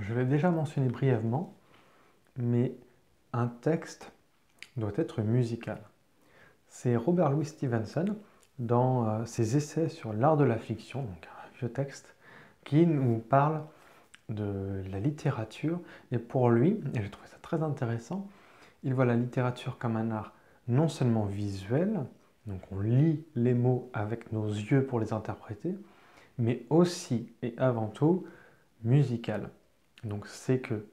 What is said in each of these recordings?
Je l'ai déjà mentionné brièvement, mais un texte doit être musical. C'est Robert Louis Stevenson, dans ses essais sur l'art de la fiction, donc un vieux texte, qui nous parle de la littérature. Et pour lui, et j'ai trouvé ça très intéressant, il voit la littérature comme un art non seulement visuel, donc on lit les mots avec nos yeux pour les interpréter, mais aussi et avant tout musical. Donc c'est que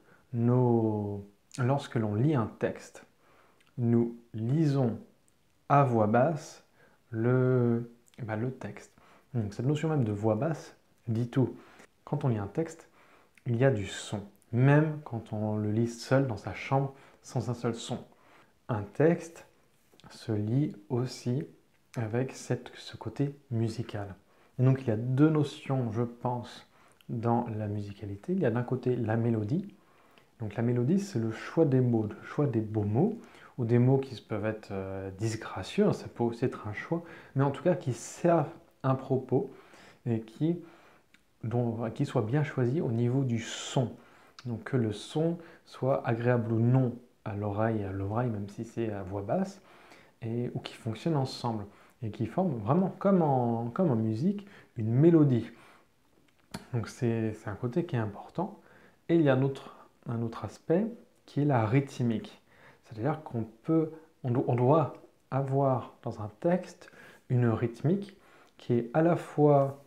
lorsque l'on lit un texte, nous lisons à voix basse le texte. Donc cette notion même de voix basse dit tout. Quand on lit un texte, il y a du son, même quand on le lit seul dans sa chambre sans un seul son. Un texte se lit aussi avec ce côté musical. Et donc il y a deux notions, je pense, dans la musicalité. Il y a d'un côté la mélodie. Donc la mélodie, c'est le choix des mots, le choix des beaux mots, ou des mots qui peuvent être disgracieux, ça peut aussi être un choix, mais en tout cas qui servent un propos et qui soient bien choisis au niveau du son. Donc que le son soit agréable ou non à l'oreille, même si c'est à voix basse, ou qui fonctionnent ensemble et qui forment vraiment comme en musique une mélodie. Donc c'est un côté qui est important. Et il y a un autre aspect qui est la rythmique. C'est-à-dire on doit avoir dans un texte une rythmique qui est à la fois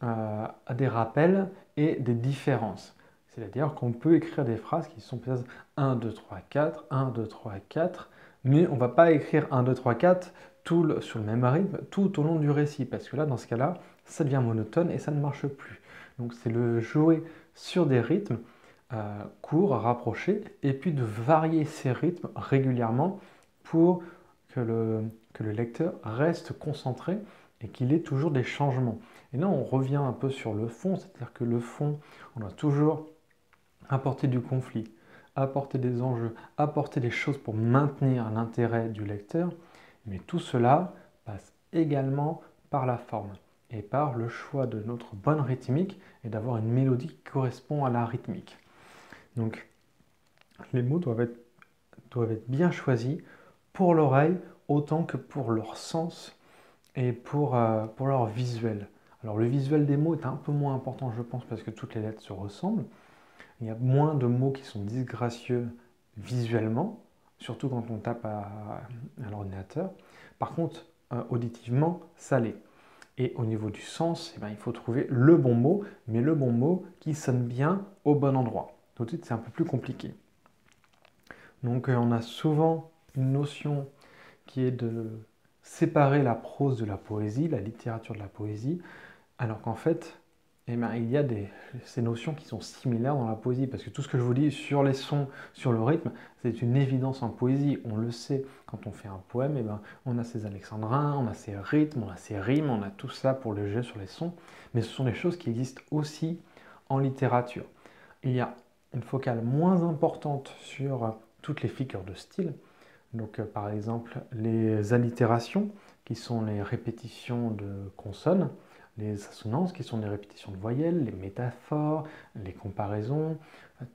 à des rappels et des différences. C'est-à-dire qu'on peut écrire des phrases qui sont peut-être 1, 2, 3, 4, 1, 2, 3, 4, mais on ne va pas écrire 1, 2, 3, 4 sur le même rythme tout au long du récit, parce que là, dans ce cas-là, ça devient monotone et ça ne marche plus. Donc c'est le jouer sur des rythmes courts, rapprochés, et puis de varier ces rythmes régulièrement pour que le lecteur reste concentré et qu'il ait toujours des changements. Et là, on revient un peu sur le fond, c'est-à-dire que le fond, on doit toujours apporter du conflit, apporter des enjeux, apporter des choses pour maintenir l'intérêt du lecteur, mais tout cela passe également par la forme et par le choix de notre bonne rythmique et d'avoir une mélodie qui correspond à la rythmique. Donc, les mots doivent être bien choisis pour l'oreille autant que pour leur sens et pour leur visuel. Alors le visuel des mots est un peu moins important, je pense, parce que toutes les lettres se ressemblent. Il y a moins de mots qui sont disgracieux visuellement, surtout quand on tape à l'ordinateur. Par contre, auditivement, ça l'est. Et au niveau du sens, eh ben, il faut trouver le bon mot, mais le bon mot qui sonne bien au bon endroit. Tout de suite, c'est un peu plus compliqué. Donc on a souvent une notion qui est de séparer la prose de la poésie, la littérature de la poésie, alors qu'en fait, eh ben, il y a ces notions qui sont similaires dans la poésie, parce que tout ce que je vous dis sur les sons, sur le rythme, c'est une évidence en poésie, on le sait. Quand on fait un poème, eh ben, on a ses alexandrins, on a ses rythmes, on a ses rimes, on a tout ça pour le jeu sur les sons, mais ce sont des choses qui existent aussi en littérature. Il y a une focale moins importante sur toutes les figures de style, donc par exemple les allitérations, qui sont les répétitions de consonnes, les assonances, qui sont des répétitions de voyelles, les métaphores, les comparaisons,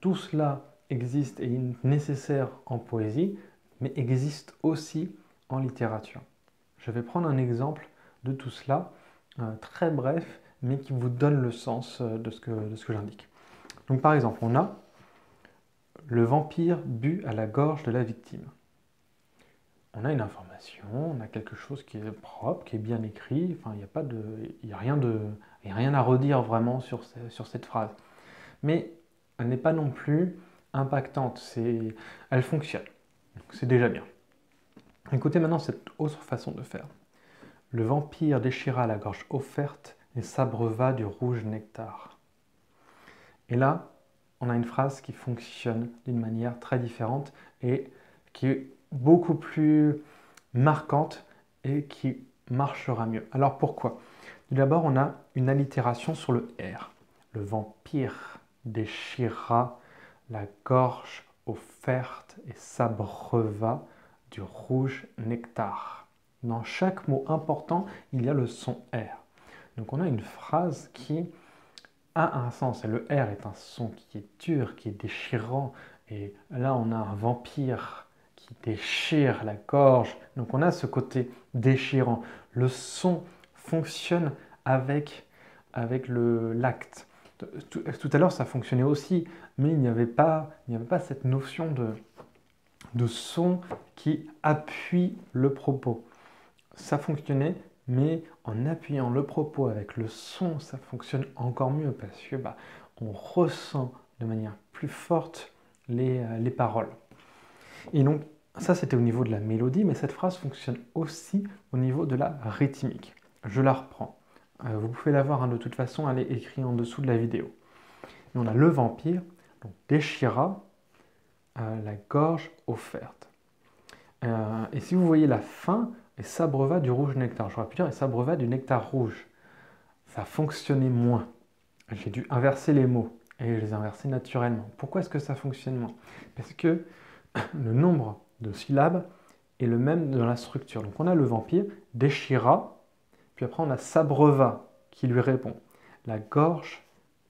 tout cela existe et est nécessaire en poésie, mais existe aussi en littérature. Je vais prendre un exemple de tout cela, très bref, mais qui vous donne le sens de ce que j'indique. Donc par exemple, on a le vampire bu à la gorge de la victime. On a une information, on a quelque chose qui est propre, qui est bien écrit, enfin, il n'y a rien à redire vraiment sur cette phrase. Mais elle n'est pas non plus impactante, elle fonctionne, donc c'est déjà bien. Écoutez maintenant cette autre façon de faire. Le vampire déchira la gorge offerte et s'abreuva du rouge nectar. Et là, on a une phrase qui fonctionne d'une manière très différente et qui est beaucoup plus marquante et qui marchera mieux. Alors pourquoi? Tout d'abord, on a une allitération sur le R. Le vampire déchira la gorge offerte et s'abreuva du rouge nectar. Dans chaque mot important, il y a le son R. Donc on a une phrase qui a un sens. Et le R est un son qui est dur, qui est déchirant. Et là, on a un vampire qui déchire la gorge. Donc on a ce côté déchirant. Le son fonctionne avec l'acte. Tout à l'heure, ça fonctionnait aussi, mais il n'y avait pas cette notion de son qui appuie le propos. Ça fonctionnait, mais en appuyant le propos avec le son, ça fonctionne encore mieux parce que on ressent de manière plus forte les paroles. Et donc, ça c'était au niveau de la mélodie, mais cette phrase fonctionne aussi au niveau de la rythmique. Je la reprends. Vous pouvez la voir de toute façon, elle est écrite en dessous de la vidéo. Et on a le vampire, donc déchira la gorge offerte. Et si vous voyez la fin, et s'abreuva du rouge nectar. J'aurais pu dire et s'abreuva du nectar rouge. Ça fonctionnait moins. J'ai dû inverser les mots et je les ai inversés naturellement. Pourquoi est-ce que ça fonctionne moins? Parce que le nombre de syllabes est le même dans la structure. Donc on a le vampire, déchira, puis après on a s'abreuva qui lui répond. La gorge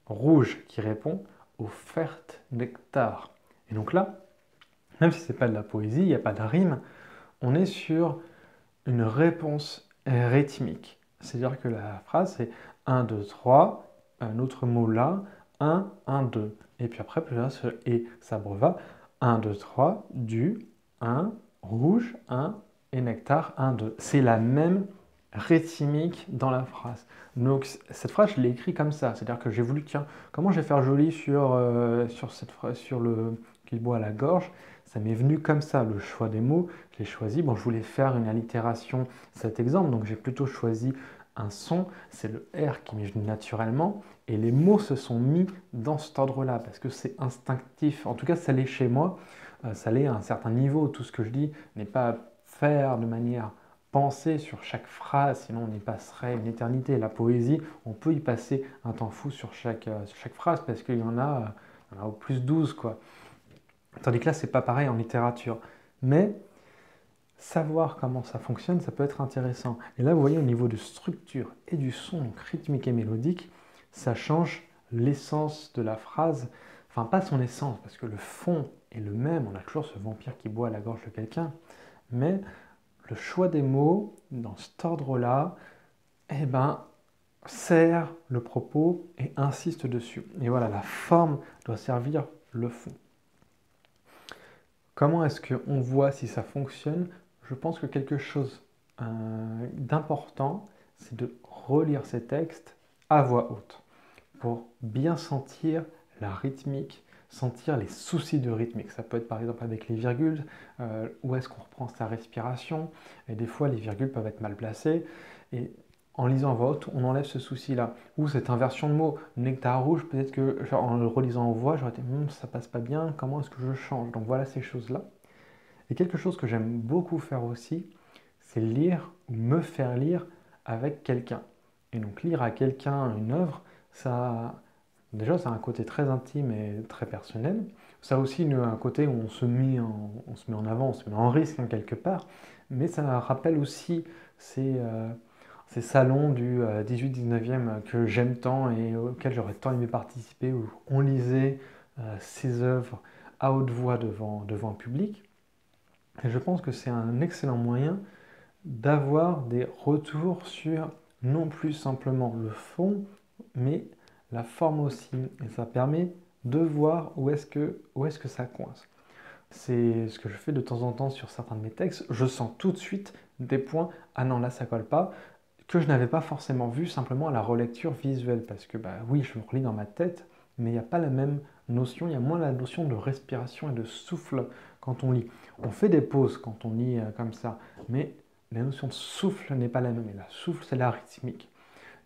rouge qui répond offerte nectar. Et donc là, même si ce n'est pas de la poésie, il n'y a pas de rime, on est sur une réponse rythmique. C'est-à-dire que la phrase c'est 1, 2, 3, un autre mot là, 1, 1, 2. Et puis après, et s'abreuva 1, 2, 3, du, 1, rouge, 1, et nectar, 1, 2. C'est la même rythmique dans la phrase. Donc cette phrase, je l'ai écrite comme ça. C'est-à-dire que j'ai voulu, tiens, comment je vais faire joli sur cette phrase, sur le qu'il boit à la gorge. Ça m'est venu comme ça, le choix des mots. J'ai choisi, bon, je voulais faire une allitération, cet exemple, donc j'ai plutôt choisi un son, c'est le R qui m'est venu naturellement, et les mots se sont mis dans cet ordre-là, parce que c'est instinctif, en tout cas ça l'est chez moi, ça l'est à un certain niveau, tout ce que je dis n'est pas à faire de manière pensée sur chaque phrase, sinon on y passerait une éternité. La poésie, on peut y passer un temps fou sur chaque phrase, parce qu'il y en a au plus 12, quoi. Tandis que là, c'est pas pareil en littérature. Mais savoir comment ça fonctionne, ça peut être intéressant. Et là, vous voyez, au niveau de structure et du son, donc rythmique et mélodique, ça change l'essence de la phrase. Enfin, pas son essence, parce que le fond est le même. On a toujours ce vampire qui boit à la gorge de quelqu'un. Mais le choix des mots, dans cet ordre-là, eh ben, sert le propos et insiste dessus. Et voilà, la forme doit servir le fond. Comment est-ce qu'on voit si ça fonctionne? Je pense que quelque chose d'important, c'est de relire ces textes à voix haute pour bien sentir la rythmique, sentir les soucis de rythmique. Ça peut être par exemple avec les virgules, où est-ce qu'on reprend sa respiration, et des fois les virgules peuvent être mal placées, et en lisant à voix haute, on enlève ce souci-là. Ou cette inversion de mots, nectar rouge, peut-être que genre, en le relisant en voix, j'aurais été ça passe pas bien, comment est-ce que je change? Donc voilà ces choses-là. Et quelque chose que j'aime beaucoup faire aussi, c'est lire ou me faire lire avec quelqu'un. Et donc lire à quelqu'un une œuvre, ça, déjà, ça a un côté très intime et très personnel. Ça a aussi un côté où on se met en avant, on se met en risque quelque part. Mais ça rappelle aussi ces salons du 18-19e que j'aime tant et auxquels j'aurais tant aimé participer, où on lisait ces œuvres à haute voix devant un public. Et je pense que c'est un excellent moyen d'avoir des retours sur non plus simplement le fond, mais la forme aussi. Et ça permet de voir où est-ce que ça coince. C'est ce que je fais de temps en temps sur certains de mes textes. Je sens tout de suite des points, ah non, là ça colle pas, que je n'avais pas forcément vu simplement à la relecture visuelle. Parce que oui, je me relis dans ma tête, mais il n'y a pas la même notion, il y a moins la notion de respiration et de souffle quand on lit. On fait des pauses quand on lit comme ça, mais la notion de souffle n'est pas la même. Et la souffle, c'est la rythmique.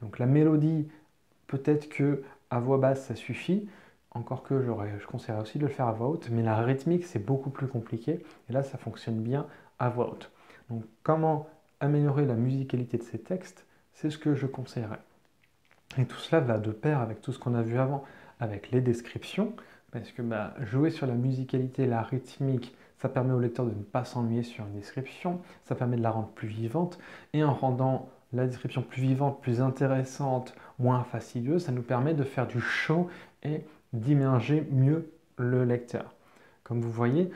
Donc la mélodie, peut-être que à voix basse, ça suffit. Encore que je conseillerais aussi de le faire à voix haute, mais la rythmique, c'est beaucoup plus compliqué. Et là, ça fonctionne bien à voix haute. Donc comment améliorer la musicalité de ces textes, c'est ce que je conseillerais. Et tout cela va de pair avec tout ce qu'on a vu avant, avec les descriptions, parce que jouer sur la musicalité, la rythmique, ça permet au lecteur de ne pas s'ennuyer sur une description, ça permet de la rendre plus vivante, et en rendant la description plus vivante, plus intéressante, moins fastidieuse, ça nous permet de faire du show et d'immerger mieux le lecteur. Comme vous voyez,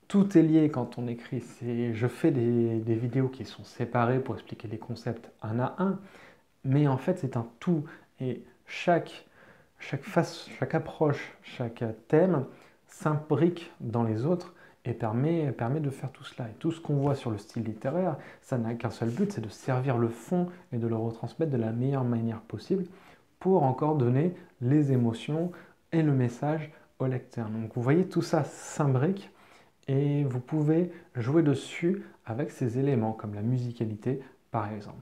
tout est lié quand on écrit. Je fais des vidéos qui sont séparées pour expliquer les concepts un à un, mais en fait c'est un tout. Et chaque approche, chaque thème s'imbrique dans les autres et permet de faire tout cela. Et tout ce qu'on voit sur le style littéraire, ça n'a qu'un seul but, c'est de servir le fond et de le retransmettre de la meilleure manière possible pour encore donner les émotions et le message au lecteur. Donc vous voyez, tout ça s'imbrique et vous pouvez jouer dessus avec ces éléments comme la musicalité par exemple.